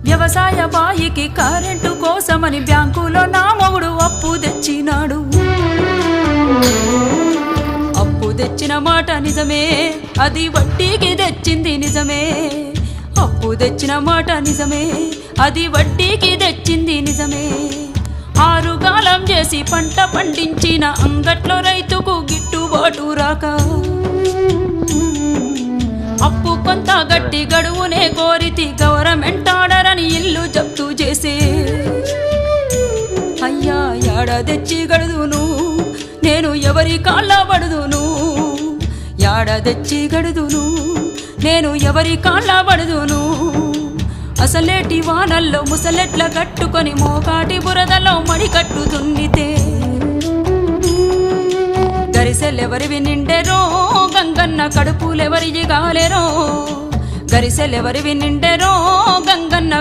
వ్యవసాయ బాయికి కరెంటు కోసమని బ్యాంకులో నా మొగుడు అప్పు తెచ్చినాడు. అప్పు తెచ్చిన మాట నిజమే, అది వడ్డీకి తెచ్చింది నిజమే. అప్పు తెచ్చిన మాట నిజమే, అది వడ్డీకి తెచ్చింది నిజమే. ఆరుగాలం చేసి పంట పండించిన అంగట్లో రైతుకు గిట్టుబాటు రాక అప్పు కొంత గట్టి గడువునే కోరితి గవర్నమెంట్ ఆర్డర్ అని ఇల్లు జప్తు చేసే. అయ్యా యాడ తెచ్చి గడుదును నేను ఎవరి కాళ్ళ పడుదును, యాడ తెచ్చి గడుదును నేను ఎవరి కాళ్ళ పడుదును. అసలేటి వానల్లో ముసలెట్ల కట్టుకొని మోకాటి బురదలో మడి కట్టు దున్నితే గరిసెలెవరివి నిండెరో గంగన్న కడుపులెవరివి గాలెరో, గరిసెలెవరివి నిండెరో గంగన్న